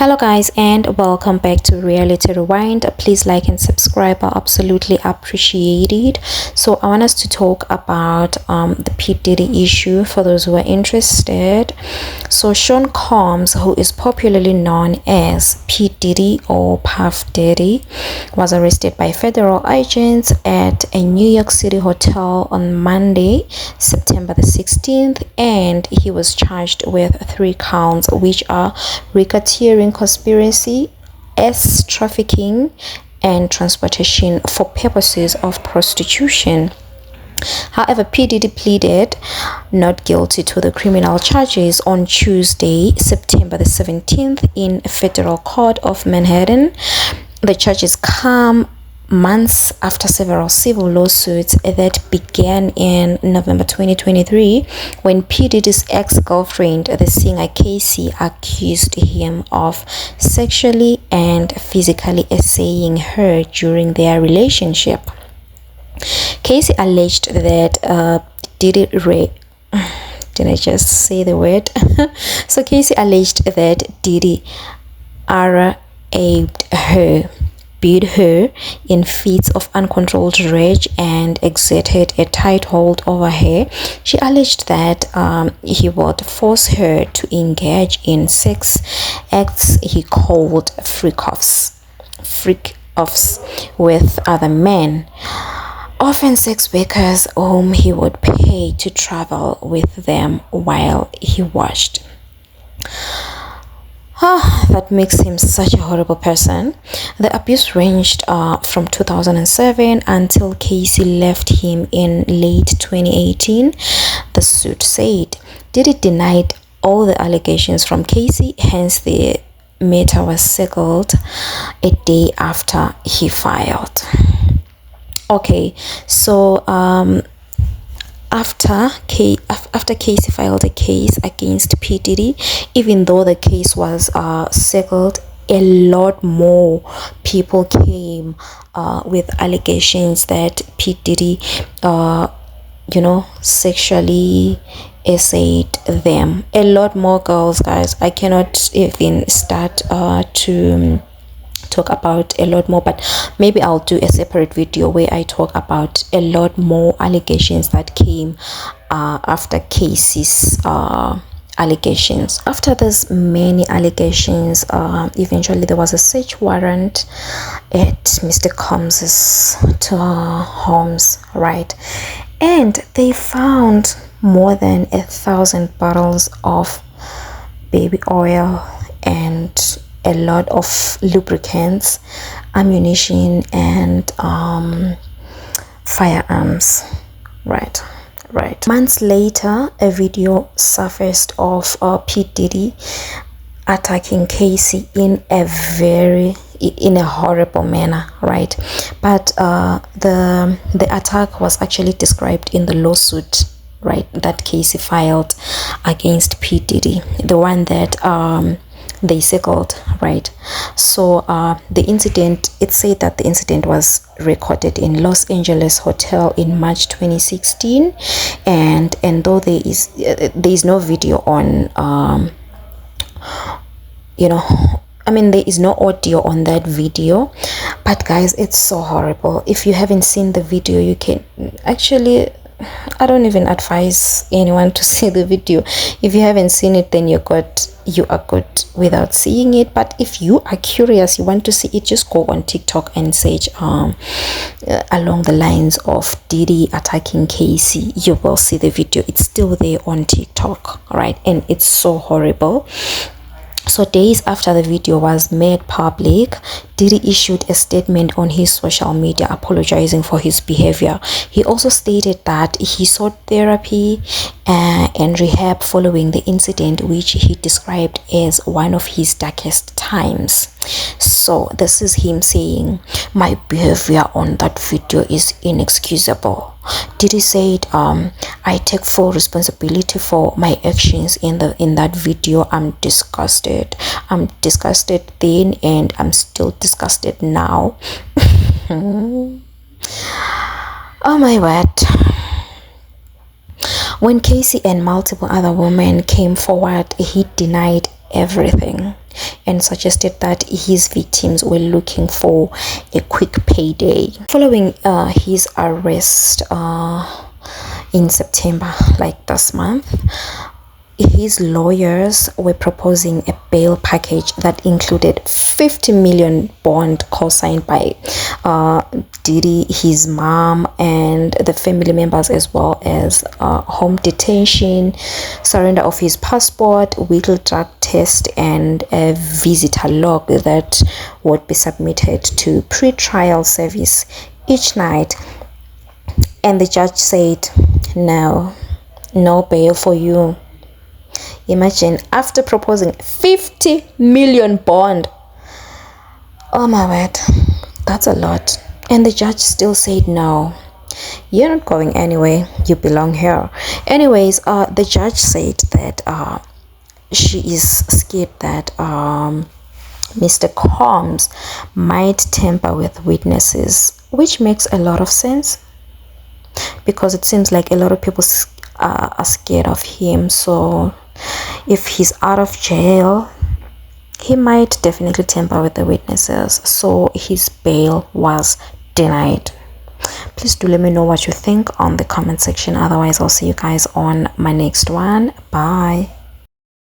Hello guys, and welcome back to Reality Rewind. Please like and subscribe. I absolutely appreciate it. So I want us to talk about the P Diddy issue for those who are interested. So Sean Combs, who is popularly known as P Diddy or Puff Diddy, was arrested by federal agents at a New York City hotel on Monday, September the 16th, and he was charged with 3 counts, which are racketeering, conspiracy, trafficking, and transportation for purposes of prostitution. However, P. Diddy pleaded not guilty to the criminal charges on Tuesday, September the 17th, in a federal court of Manhattan. The charges come months after several civil lawsuits that began in November 2023 when P. Diddy's ex-girlfriend, the singer Casey, accused him of sexually and physically assailing her during their relationship. Casey alleged that Diddy did I just say the word? So Casey alleged that Diddy raped her, beat her in fits of uncontrolled rage, and exerted a tight hold over her. She alleged that he would force her to engage in sex acts he called freak-offs with other men, often sex workers whom he would pay to travel with them while he watched. That makes him such a horrible person. The abuse ranged from 2007 until Casey left him in late 2018. The suit said Diddy denied all the allegations from Casey, hence the matter was settled a day after he filed. Okay, so after Casey filed a case against P. Diddy, even though the case was settled, a lot more people came with allegations that P. Diddy sexually essayed them. A lot more girls, guys. I cannot even start to talk about a lot more, but maybe I'll do a separate video where I talk about a lot more allegations that came after Casey's allegations. After this many allegations, eventually there was a search warrant at Mr. Combs's homes, right? And they found more than 1,000 bottles of baby oil and a lot of lubricants, ammunition, and firearms. Right. Months later, a video surfaced of P. Diddy attacking Casey in a horrible manner, right? But the attack was actually described in the lawsuit, right, that Casey filed against P. Diddy, the one that they settled, right? So the incident, it said that the incident was recorded in Los Angeles hotel in March 2016, and though there is no video on there is no audio on that video, but guys, it's so horrible. If you haven't seen the video, you can actually, I don't even advise anyone to see the video. If you haven't seen it, then you are good without seeing it. But if you are curious, you want to see it, just go on TikTok and search along the lines of Diddy attacking Casey. You will see the video. It's still there on TikTok, right? And it's so horrible. So days after the video was made public, Diddy issued a statement on his social media apologizing for his behavior. He also stated that he sought therapy and rehab following the incident, which he described as one of his darkest times. So this is him saying, "My behavior on that video is inexcusable." Diddy said, "I take full responsibility for my actions in that video. I'm disgusted then, and I'm still disgusted now." Oh my word. When Casey and multiple other women came forward, he denied everything and suggested that his victims were looking for a quick payday. Following his arrest in September, like this month, his lawyers were proposing a bail package that included 50 million bond co-signed by Diddy, his mom, and the family members, as well as home detention, surrender of his passport, weekly drug test, and a visitor log that would be submitted to pre-trial service each night. And the judge said, no bail for you. Imagine, after proposing 50 million bond. Oh my word, that's a lot. And the judge still said, no, you're not going anywhere, you belong here. Anyways, the judge said that she is scared that Mr. Combs might tamper with witnesses, which makes a lot of sense, because it seems like a lot of people are scared of him. So if he's out of jail, he might definitely tamper with the witnesses. So his bail was denied. Please do let me know what you think on the comment section. Otherwise, I'll see you guys on my next one. Bye.